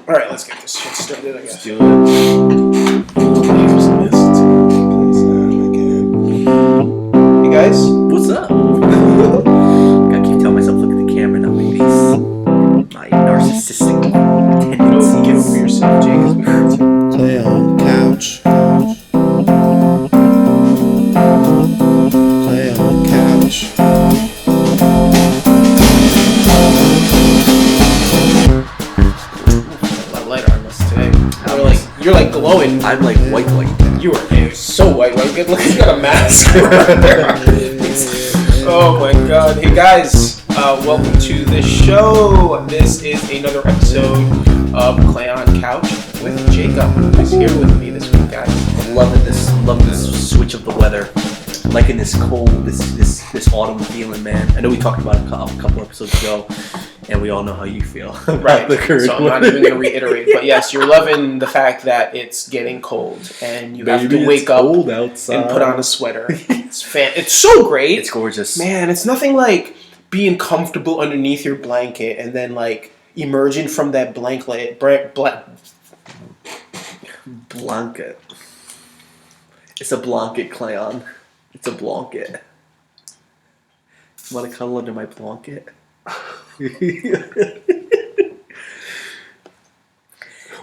All right, let's get this shit started. I guess. Let's do it. Hey guys, What's up? Gotta keep telling myself, look at the camera, not my face. My narcissistic tendencies. get over yourself, Jake. 'Cause we heard you. Clayon couch. Clayon couch. A lot lighter on us today. You're like glowing. I'm like white. You are so white. Good looking. You got a mask. Oh my god. Hey guys, welcome to the show. This is another episode of Clayon Couch with Jacob, who's here with me this week, guys. I'm loving this switch of the weather. Liking this cold, this autumn feeling, man. I know we talked about it a couple episodes ago, and we all know how you feel. Right. The current So I'm not even going to reiterate, but yes, you're loving the fact that it's getting cold and you have to wake up outside and put on a sweater. It's so great. It's gorgeous, man. It's nothing like being comfortable underneath your blanket and then like emerging from that blanket. Blanket. It's a blanket, Clayon. It's a blanket. Want to cuddle under my blanket?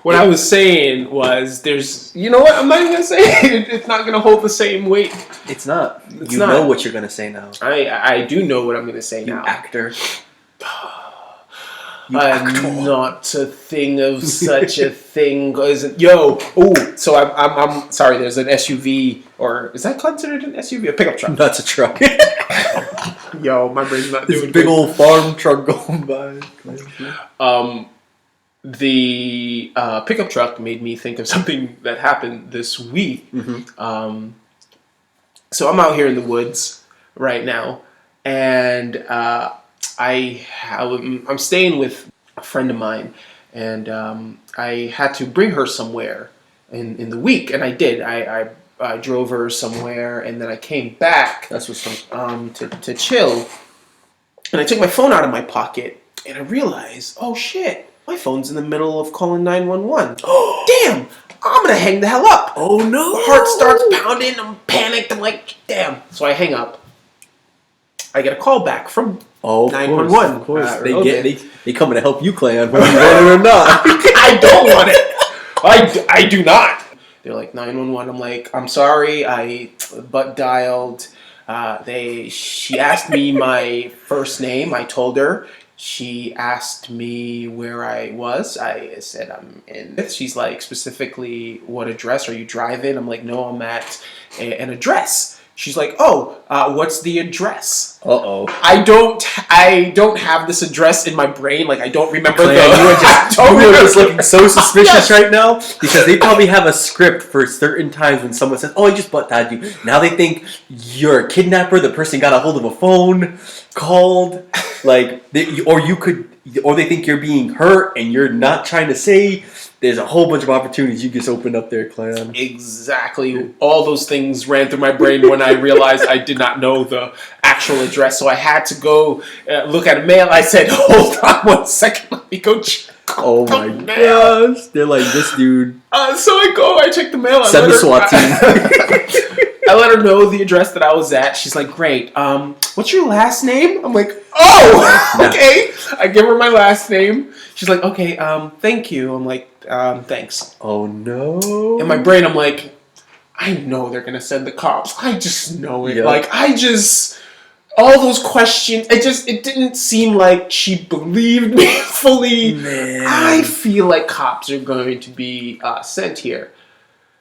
What I was saying was, you know what? I'm not even gonna say it. It's not gonna hold the same weight. It's not. It's you not. know what you're gonna say now. I do know what I'm gonna say You now. actor. I'm not a thing of such a thing. So I'm sorry. There's an SUV, or is that considered an SUV? A pickup truck. That's a truck. Yo, my brain's not doing This big old farm truck going by. The pickup truck made me think of something that happened this week. Mm-hmm. So I'm out here in the woods right now, and I'm staying with a friend of mine, and I had to bring her somewhere in the week, and I did. I drove her somewhere, and then I came back. That's what's up. To chill, and I took my phone out of my pocket, and I realized, oh shit, my phone's in the middle of calling 911. Damn, I'm gonna hang the hell up. Oh no! My heart starts pounding. I'm panicked. I'm like, damn. So I hang up. I get a call back from 911. Of course, Okay. they coming to help you, Clayon, whether you want it or not. I don't want it. I do not. They're like 911. I'm like, I'm sorry. I butt dialed. She asked me my first name. I told her. She asked me where I was. I said I'm in. She's like, specifically, what address are you driving? I'm like, no, I'm at an address. She's like, what's the address? Uh-oh. I don't have this address in my brain. Like, I don't remember Clayon, you are just looking so suspicious right now, because they probably have a script for certain times when someone says, oh, I just butt dialed you. Now they think you're a kidnapper, the person got a hold of a phone, called, like, or they think you're being hurt and you're not trying to say. There's a whole bunch of opportunities you just opened up there, Clayon. Exactly. All those things ran through my brain when I realized I did not know the actual address. So I had to go look at a mail. I said, hold on 1 second. Let me go check. Oh my gosh. They're like, this dude. So I checked the mail. Send the SWAT team. I let her know the address that I was at. She's like, great. What's your last name? I'm like, oh, okay. I give her my last name. She's like, okay, thank you. I'm like, thanks. Oh no. In my brain, I'm like, I know they're going to send the cops. I just know it. Yep. Like, all those questions, it didn't seem like she believed me fully. Man. I feel like cops are going to be sent here.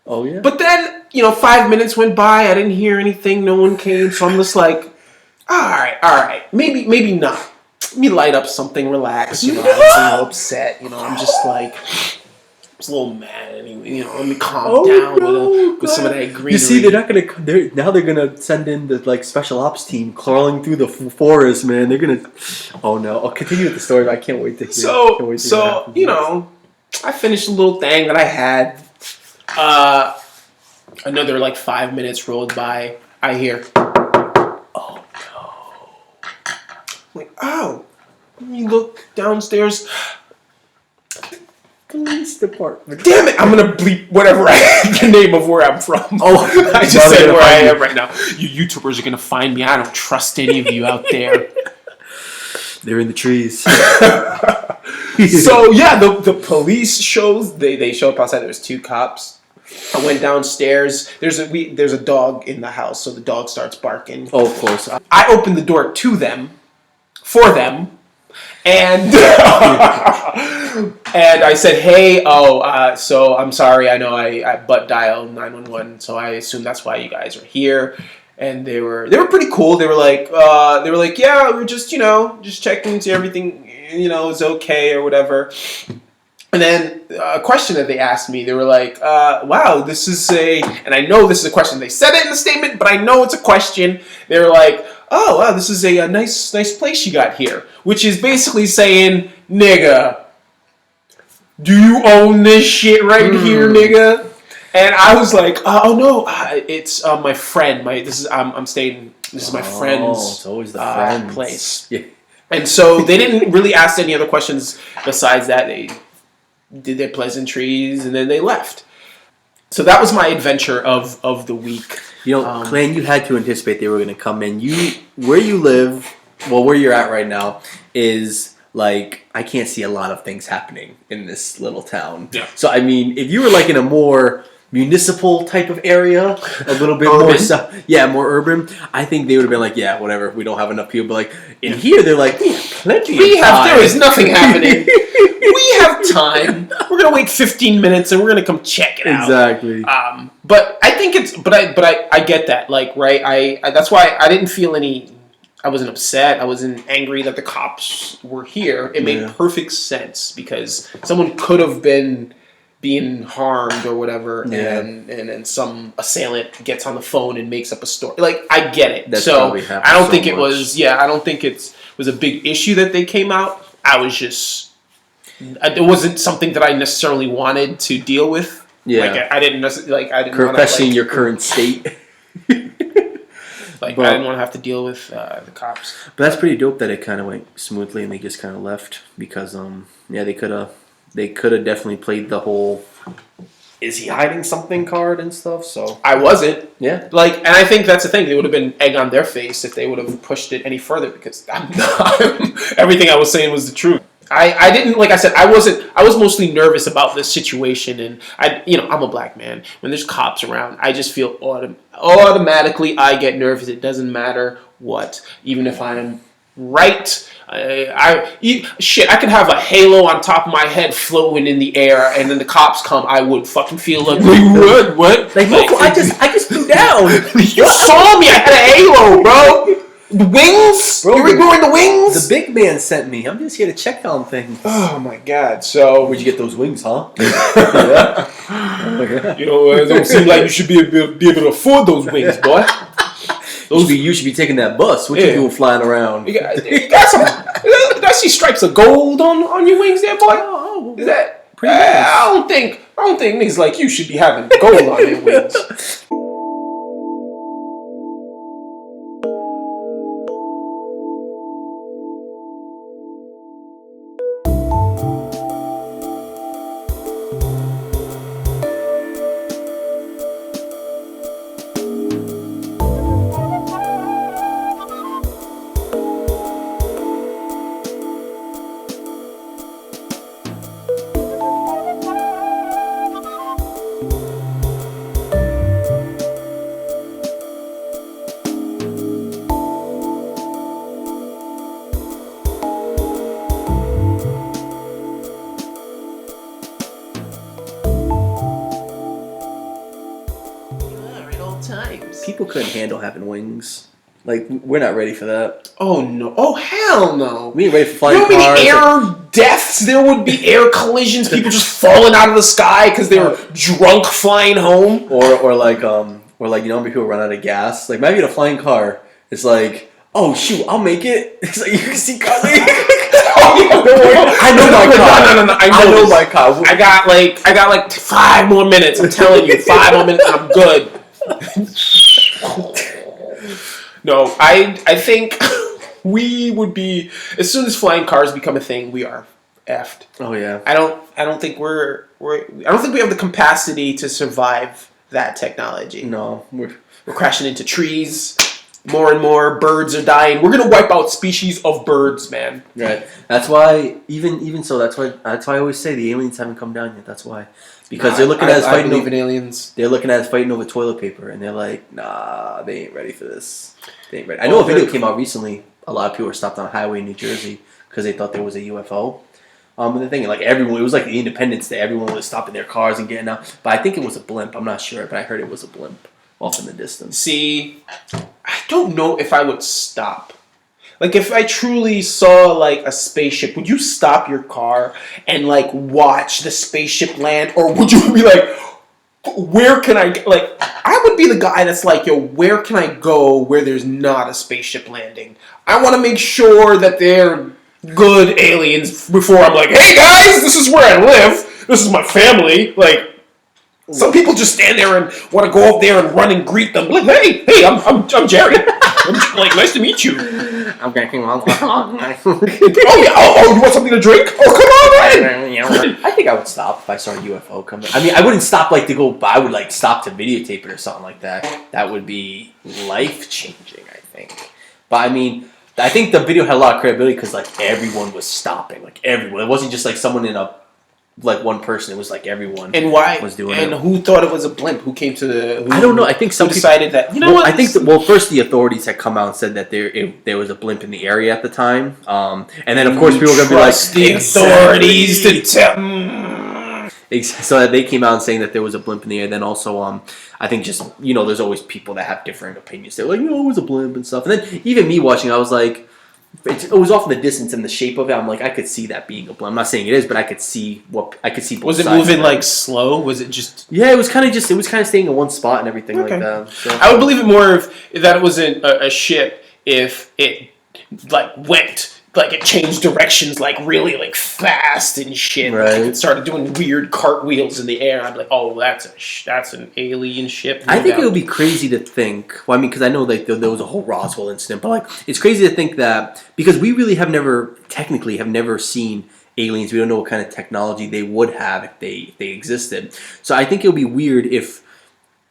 Oh yeah. But then, 5 minutes went by. I didn't hear anything. No one came. So I'm just like, all right. Maybe not. Let me light up something, relax. I'm a little upset. I'm just like, I'm just a little mad anyway. Let me calm down with some of that greenery. You see, they're gonna send in the like special ops team crawling through the forest, man. They're gonna. Oh no! I'll continue with the story. But I can't wait to hear. So I finished a little thing that I had. Another like 5 minutes rolled by. I hear, oh no! I'm like, oh, let me look downstairs. Police department. Damn it! I'm gonna bleep whatever the name of where I'm from. Oh, I just said where I am right now. You YouTubers are gonna find me. I don't trust any of you out there. They're in the trees. So yeah, the police shows. They show up outside. There's 2 cops. I went downstairs. There's a dog in the house, so the dog starts barking. Oh, of course. I opened the door to them, for them, and and I said, "Hey, so I'm sorry. I know I butt dialed 911, so I assume that's why you guys are here." And they were pretty cool. They were like, "Yeah, we're just just checking to see everything is okay or whatever." And then a question that they asked me, they were like, "Wow, this is and I know this is a question. They said it in the statement, but I know it's a question." They were like, "Oh, wow, this is a nice place you got here," which is basically saying, "Nigga, do you own this shit right here, nigga?" And I was like, "Oh no, it's my friend. I'm staying. This is my friend's. It's always the friend's place." Yeah. And so they didn't really ask any other questions besides that. They did their pleasantries and then they left. So that was my adventure of the week. Clayon, you had to anticipate they were going to come in. Where you live, where you're at right now, is like I can't see a lot of things happening in this little town. Yeah. So I mean, if you were like in a more municipal type of area, a little bit Urban. more urban, I think they would have been like, yeah, whatever. We don't have enough people. But like in here, they're like, we have plenty of time. There is nothing happening. We have time. We're gonna wait 15 minutes and we're gonna come check it out. Exactly. But I think I get that. Like, right? I that's why I didn't feel any. I wasn't upset. I wasn't angry that the cops were here. It made perfect sense because someone could have been being harmed or whatever, and some assailant gets on the phone and makes up a story. Like, I get it. That's so probably happened I don't so think it much. was. Yeah, I don't think it was a big issue that they came out. I was just. It wasn't something that I necessarily wanted to deal with. Yeah. Like I didn't Especially wanna, in your current state. I didn't want to have to deal with the cops. But that's pretty dope that it kind of went smoothly and they just kind of left because they could have definitely played the whole is he hiding something card and stuff. So I wasn't. yeah, And I think that's the thing. They would have been egg on their face if they would have pushed it any further because everything I was saying was the truth. I didn't, like I said, I was mostly nervous about this situation, and I'm a black man. When there's cops around, I just feel automatically I get nervous. It doesn't matter what, even if I'm right. I could have a halo on top of my head floating in the air, and then the cops come. I would fucking feel like what? like I just flew down. You saw me. I had a halo, bro. The wings? Bro, you were ignoring the wings? The big man sent me. I'm just here to check on things. Oh my god! So where'd you get those wings, huh? Yeah. It don't seem like you should be able to afford those wings, boy. You should be taking that bus. What you doing flying around? You got some. Did I see stripes of gold on your wings there, boy? Oh, Is that pretty nice. I don't think niggas like you should be having gold on their wings. Times. People couldn't handle having wings. Like, we're not ready for that. Oh no! Oh hell no! We ain't ready for flying You know how cars. many air deaths there would be? Air collisions, people just falling out of the sky because they were drunk flying home. Or like people run out of gas. Like, maybe in a flying car, it's like, oh shoot, I'll make it. It's like you can see Carly. I know my car. No. I know my car. I got like 5 more minutes. I'm telling you, 5 more minutes, and I'm good. No, I think we would be, as soon as flying cars become a thing, we are effed. Oh yeah. I don't think I don't think we have the capacity to survive that technology. No, We're crashing into trees. More and more birds are dying. We're gonna wipe out species of birds, man. right. That's why even so. That's why I always say the aliens haven't come down yet. That's why, because they're looking at us I fighting. believe in aliens. They're looking at us fighting over toilet paper, and they're like, nah, they ain't ready for this. They ain't ready. I know a video came out recently. A lot of people were stopped on a highway in New Jersey because they thought there was a UFO. And the thing, like everyone, it was like the Independence Day. Everyone was stopping their cars and getting out. But I think it was a blimp. I'm not sure, but I heard it was a blimp off in the distance. See, I don't know if I would stop. Like, if I truly saw, like, a spaceship, would you stop your car and, like, watch the spaceship land? Or would you be like, where can I, like, I would be the guy that's like, yo, where can I go where there's not a spaceship landing? I want to make sure that they're good aliens before I'm like, hey, guys, this is where I live. This is my family. Like, some people just stand there and want to go up there and run and greet them. Like, hey, I'm Jerry. I'm like, nice to meet you. I'm getting on. Oh yeah. Oh, you want something to drink? Oh, come on in. I think I would stop if I saw a UFO coming. I mean, I wouldn't stop like to go, but I would like stop to videotape it or something like that. That would be life changing, I think. But I mean, I think the video had a lot of credibility because like everyone was stopping, like everyone. It wasn't just like someone in a like one person. It was like everyone. And why? Was doing and it. Who thought it was a blimp? Who came to the? I don't know. I think some people decided that. You know what? I think first the authorities had come out and said that there was a blimp in the area at the time, and then of course people were gonna be like the authorities to tell. So they came out and saying that there was a blimp in the air. Then also, I think just there's always people that have different opinions. They're like, no, it was a blimp and stuff. And then even me watching, I was like, it was off in the distance and the shape of it. I'm like, I could see that being a blimp. I'm not saying it is, but I could see both Was it sides moving of it. like slow? Was it just? Yeah, it was kind of staying in one spot and everything Okay. like that. So. I would believe it more if that it wasn't a ship. If it like went. Like it changed directions like really like fast and shit. Right. Like it started doing weird cartwheels in the air. I'd be like, oh, that's an alien ship. I think it would be crazy to think. Well, I mean, because I know like there was a whole Roswell incident, but like it's crazy to think that because we really have never seen aliens. We don't know what kind of technology they would have if they existed. So I think it would be weird if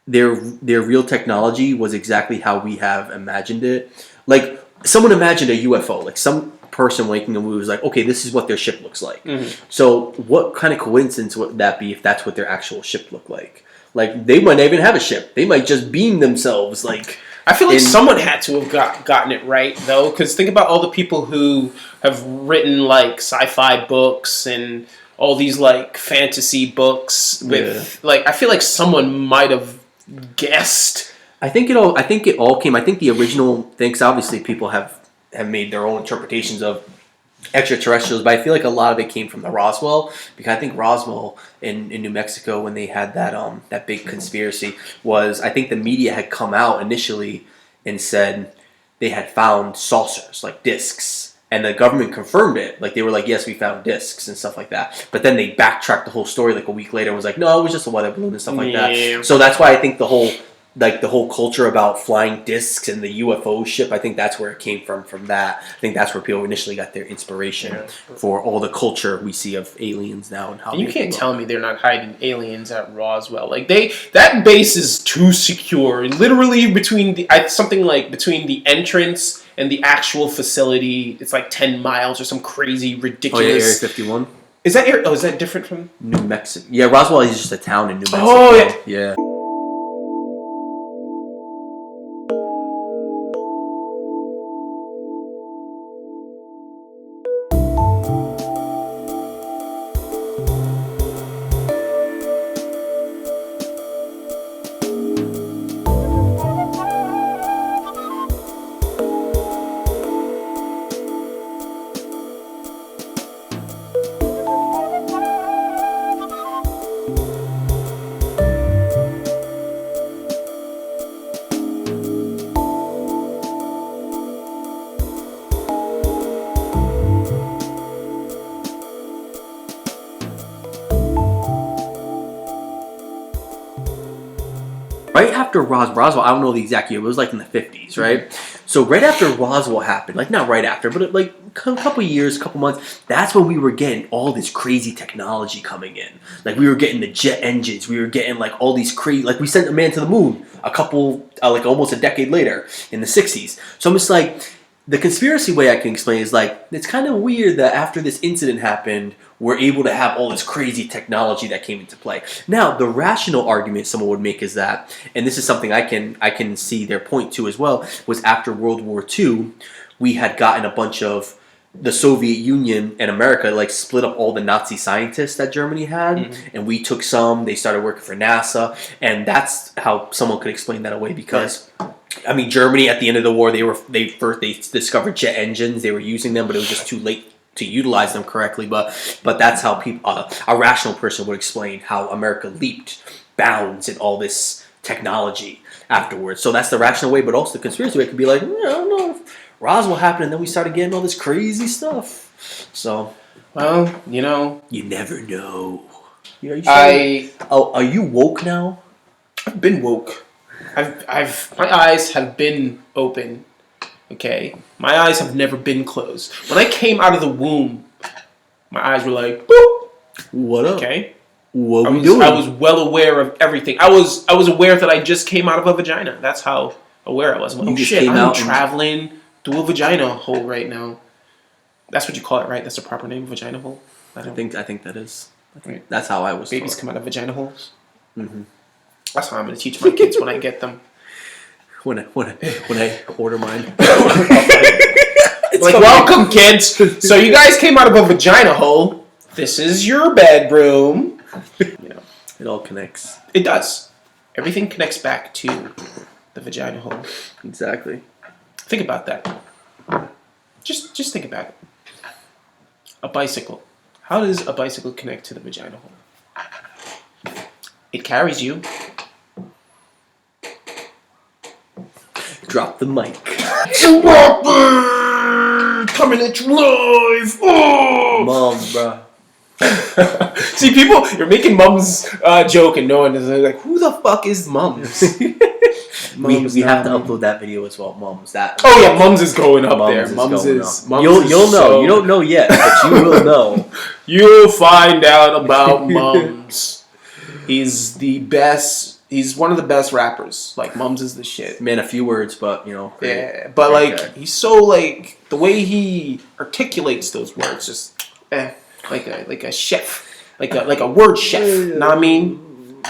their real technology was exactly how we have imagined it. Like someone imagined a UFO, like some person waking up who was like, okay, this is what their ship looks like. Mm-hmm. So what kind of coincidence would that be if that's what their actual ship looked like? Like they might not even have a ship. They might just beam themselves. Like I feel like someone had to have gotten it right though, because think about all the people who have written like sci-fi books and all these like fantasy books with like I feel like someone might have guessed. I think it all came. I think the original things. Obviously, people have made their own interpretations of extraterrestrials, but I feel like a lot of it came from the Roswell, because I think Roswell in New Mexico, when they had that big conspiracy, was I think the media had come out initially and said they had found saucers, like discs, and the government confirmed it. Like they were like, yes, we found discs and stuff like that. But then they backtracked the whole story like a week later and was like, no, it was just a weather balloon and stuff like that. So that's why I think the whole culture about flying discs and the UFO ship, I think that's where it came from that. I think that's where people initially got their inspiration for all the culture we see of aliens now and how. And you can't tell me they're not hiding aliens at Roswell. Like that base is too secure. Literally between the entrance and the actual facility, it's like 10 miles or some crazy ridiculous. Oh yeah, Area 51. Is that different from New Mexico? Yeah, Roswell is just a town in New Mexico. Oh yeah. Right after Roswell, I don't know the exact year, but it was like in the 50s, right? So right after Roswell happened, like not right after, but like a couple years, couple months, that's when we were getting all this crazy technology coming in. Like we were getting the jet engines, we were getting like all these crazy, like we sent a man to the moon like almost a decade later in the 60s. So I'm just like, the conspiracy way I can explain is like, it's kind of weird that after this incident happened, we're able to have all this crazy technology that came into play. Now, the rational argument someone would make is that, and this is something I can see their point to as well, was after World War II, we had gotten a bunch of the Soviet Union and America like split up all the Nazi scientists that Germany had, and we took some. They started working for NASA, and that's how someone could explain that away because. I mean, Germany at the end of the war, they discovered jet engines. They were using them, but it was just too late to utilize them correctly. But that's how people, a rational person would explain how America leaped bounds in all this technology afterwards. So that's the rational way, but also the conspiracy way could be like, I don't know, if Roswell happened, and then we started getting all this crazy stuff. So, well, you know, you never know. You know, are you woke now? I've been woke. My eyes have been open. Okay, my eyes have never been closed. When I came out of the womb, my eyes were like, boop. What up? Okay. What we doing? I was well aware of everything. I was aware that I just came out of a vagina. That's how aware I was. Like, oh shit, I'm traveling through a vagina hole right now. That's what you call it, right? That's the proper name, vagina hole. I think that is. Right. That's how I was. Babies come out of vagina holes. Mm-hmm. That's how I'm going to teach my kids when I get them. When I order mine. Like, welcome, kids. So you guys came out of a vagina hole. This is your bedroom. You know, it all connects. It does. Everything connects back to the vagina hole. Exactly. Think about that. Just think about it. A bicycle. How does a bicycle connect to the vagina hole? It carries you. Drop the mic. Coming at you live. Oh! Mom, bro. See, people, you're making Mum's joke, and no one is like, who the fuck is Mums? we have to upload that video as well. Mums, that. Oh yeah, Mums is going up there. Mums is. You'll know. You don't know yet, but you will know. You'll find out about Mums. He's the best. He's one of the best rappers. Like, Mums is the shit. Man, a few words, but, you know. Yeah, but, like, he's so, like, the way he articulates those words, just, like a chef. Like a word chef. Know what I mean?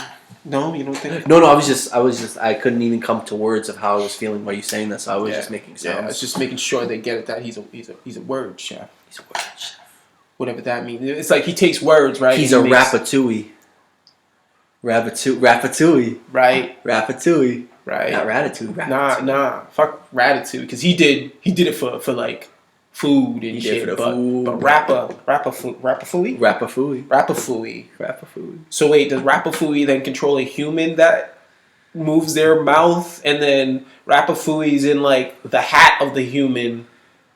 No, you don't think? No, I was just, I couldn't even come to words of how I was feeling while you saying that, so I was just making sounds. Yeah, I was just making sure they get it that he's a word chef. He's a word chef. Whatever that means. It's like he takes words, right? He's a ratatouille. Ratatouille. Right. Ratatouille. Right. Not ratatouille. Nah. Fuck ratatouille. Because he did it for like food and shit. But rapafooey? Rapafooey. So wait, does rapafooey then control a human that moves their mouth, and then rapafooey's in like the hat of the human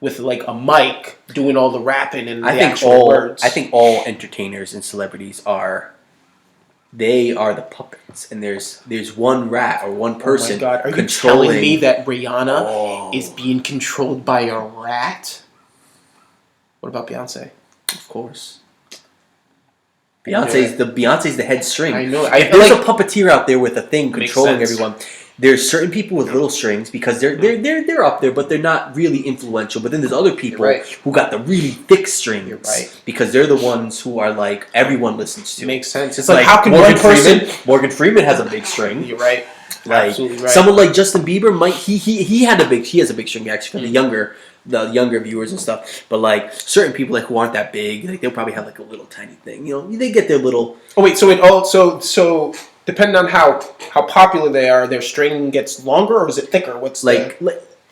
with like a mic doing all the rapping and actual words? I think all entertainers and celebrities are. They are the puppets, and there's one rat or one person. Oh my God! Are you telling me that Rihanna is being controlled by a rat? What about Beyonce? Of course, Beyonce's the head string. I know. If there's a puppeteer out there with a thing controlling everyone, there's certain people with little strings because they're up there, but they're not really influential. But then there's other people who got the really thick strings. You're right. Because they're the ones who are like everyone listens to. Makes sense. It's like how can Morgan Freeman has a big string. You're right. Like absolutely right. Someone like Justin Bieber he has a big string actually for the younger viewers and stuff. But like certain people like who aren't that big, like they'll probably have like a little tiny thing. You know, they get their little. Oh wait, so depending on how popular they are, their string gets longer, or is it thicker? What's like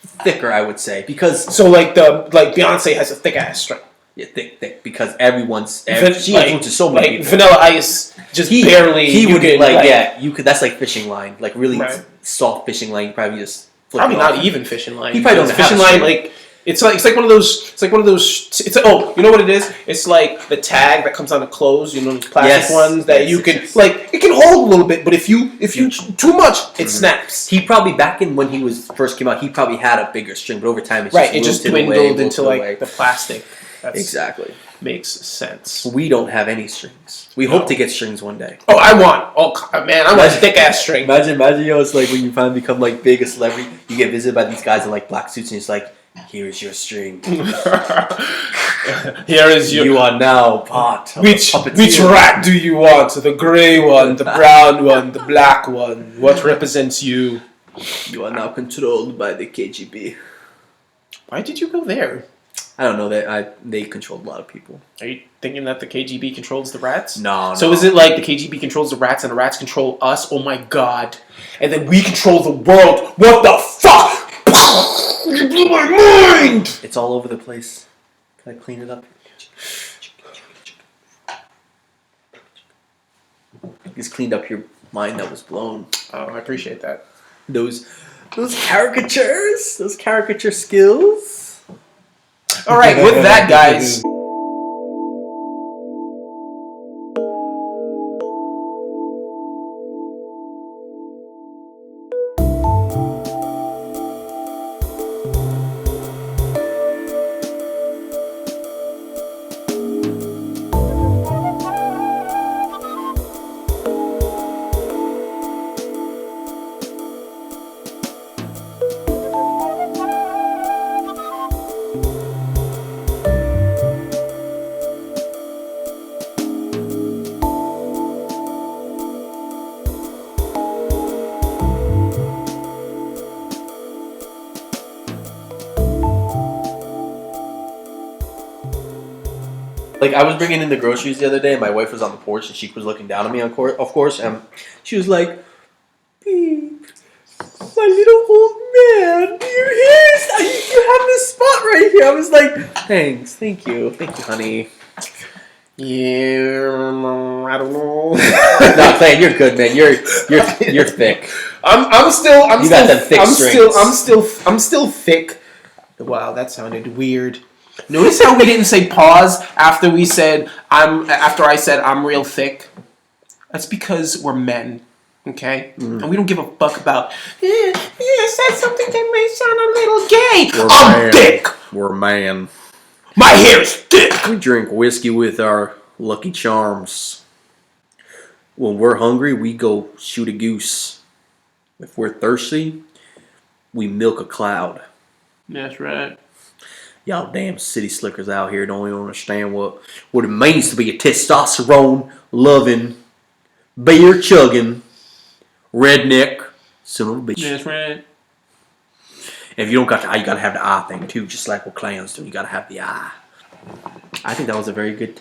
thicker? I would say because like Beyonce has a thick ass string. Yeah, thick because she influences so many people. Vanilla Ice barely. You could. That's like fishing line, like really soft fishing line. You probably just probably not even fishing line. He probably doesn't fishing line like It's like one of those. It's like one of those. It's oh, you know what it is? It's like the tag that comes on the clothes. You know, the plastic ones that you can like. It can hold a little bit, but if you too much, it snaps. He probably back in when he was first came out, he probably had a bigger string, but over time it just dwindled into like the plastic. That's, exactly. Makes sense. We don't have any strings. We hope to get strings one day. Oh, I want. Oh man, I want a thick ass string. Imagine, it's like when you finally become like big a celebrity, you get visited by these guys in like black suits, and it's like, here's your string. Here is your. You are now part. Which rat do you want? The gray one, the brown one, the black one. What represents you? You are now controlled by the KGB. Why did you go there? I don't know. They controlled a lot of people. Are you thinking that the KGB controls the rats? No. So is it like the KGB controls the rats and the rats control us? Oh my god! And then we control the world. What the fuck? You blew my mind! It's all over the place. Can I clean it up? Just cleaned up your mind that was blown. Oh, I appreciate that. Those caricatures, those caricature skills. All right, with that, guys. Like, I was bringing in the groceries the other day, and my wife was on the porch, and she was looking down at me, of course, and she was like, "Babe, my little old man, do you hear? You have this spot right here." I was like, thank you, honey." Yeah, I don't know. No, Clayon, you're good, man. You're thick. I'm still thick. Wow, that sounded weird. Notice how we didn't say pause after we said after I said I'm real thick? That's because we're men, okay? And we don't give a fuck about said something that may sound a little gay. I'm thick. We're man. My hair's thick. We drink whiskey with our Lucky Charms. When we're hungry, we go shoot a goose. If we're thirsty, we milk a cloud. That's right. Y'all damn city slickers out here don't even understand what it means to be a testosterone-loving, beer-chugging, redneck son of a bitch. That's right. If you don't got the eye, you gotta have the eye thing too, just like what Clayon's do. You gotta have the eye. I think that was a very good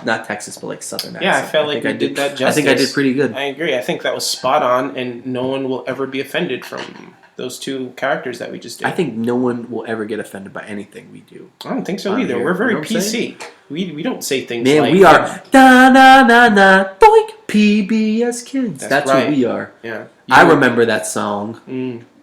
not Texas, but like Southern accent. Yeah, I felt like I did that justice. I think I did pretty good. I agree. I think that was spot on, and no one will ever be offended from those two characters that we just did. I think no one will ever get offended by anything we do. I don't think so either. We're very PC. We don't say things like... Man, we are da-na-na-na, boink, PBS kids. That's right. Who we are. Yeah. I remember that song.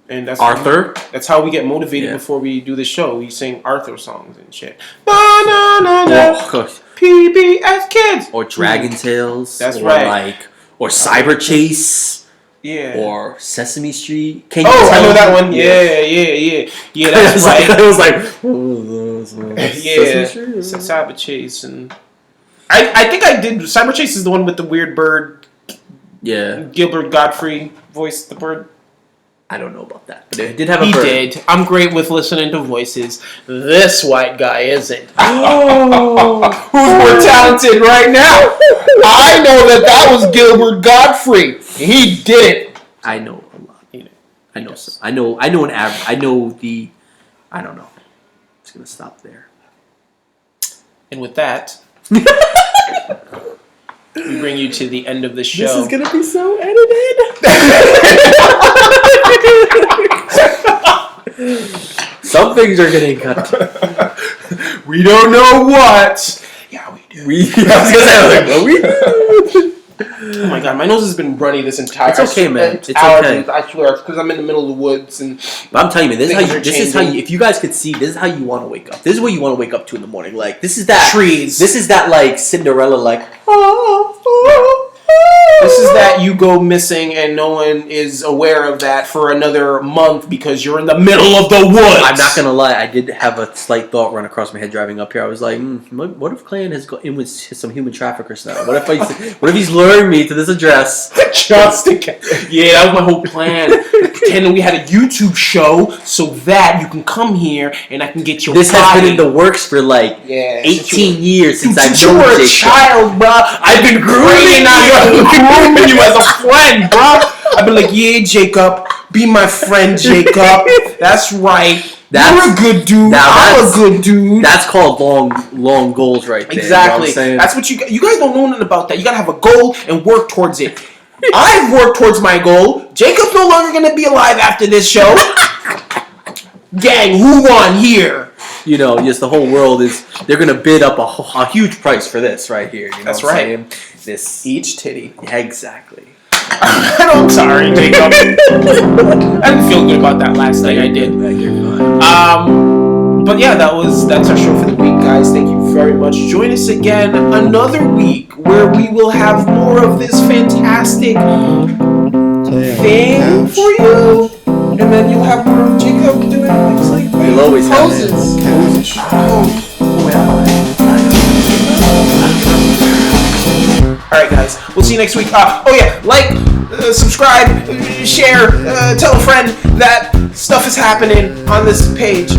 And that's Arthur. That's how we get motivated before we do the show. We sing Arthur songs and shit. Ba-na-na-na, PBS kids. Or Dragon Tales. That's right. Or Cyber Chase. Yeah. Or Sesame Street. I know that one. Yeah. Yeah, that's right. It was like, yeah, Cyber Chase, and I think I did. Cyber Chase is the one with the weird bird. Yeah. Gilbert Godfrey voiced the bird. I don't know about that, but it did have a bird. He did. I'm great with listening to voices. This white guy isn't. Oh. Who's more talented right now? I know that was Gilbert Godfrey. He did it. I know a lot. I know. Yes. I know an average. I know the. I don't know. I'm just gonna stop there. And with that, we bring you to the end of the show. This is gonna be so edited. Some things are getting cut. We don't know what. Yeah, we do. I was gonna say, but we do. Oh my god, my nose has been runny this entire. It's okay, man. It's allergies, okay. I swear, because I'm in the middle of the woods and. But I'm telling you, man, this is how you. changing. If you guys could see, this is how you want to wake up. This is what you want to wake up to in the morning. Like this is that Trees. This is that like Cinderella, like. This is that you go missing and no one is aware of that for another month because you're in the middle of the woods. I'm not gonna lie, I did have a slight thought run across my head driving up here. I was like, what if Clayon has got in with some human traffickers now? What if he's luring me to this address? Just to get, yeah, that was my whole plan. Pretending we had a YouTube show so that you can come here and I can get your. This body. has been in the works for like 18 years since I've you known were a Jacob. child, bro. I've been grooming you as a friend, bro. I've been like, yeah, Jacob, be my friend, Jacob. That's right. You're a good dude. I'm a good dude. That's called long goals, right there. Exactly. You know what I'm saying? That's what you guys don't know nothing about that. You gotta have a goal and work towards it. I've worked towards my goal. Jacob's no longer gonna be alive after this show. Gang, who won here? You know, just the whole world is. They're gonna bid up a huge price for this right here. You know That's what I'm right. saying? This Each titty. exactly. I'm sorry, Jacob. I didn't feel good about that last thing I did. You're fine. But yeah, that's our show for the week, guys. Thank you very much. Join us again another week where we will have more of this fantastic thing for you, and then you'll have more of Jacob doing things like You'll always have poses. Couch. Alright guys, we'll see you next week. Subscribe, share, tell a friend that stuff is happening on this page.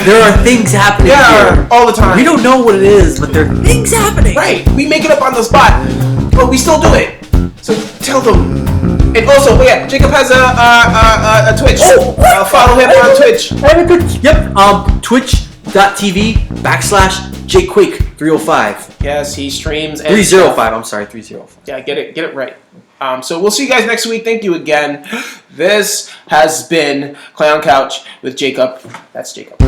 There are things happening here. All the time. We don't know what it is, but there are things happening. Right, we make it up on the spot, but we still do it. So tell them. And also, Jacob has a Twitch. Follow him on Twitch. Yep. Twitch.tv/jquake305. Yes, he streams. And 305. I'm sorry, 305. Yeah, get it right. So we'll see you guys next week. Thank you again. This has been Clayon Couch with Jacob. That's Jacob.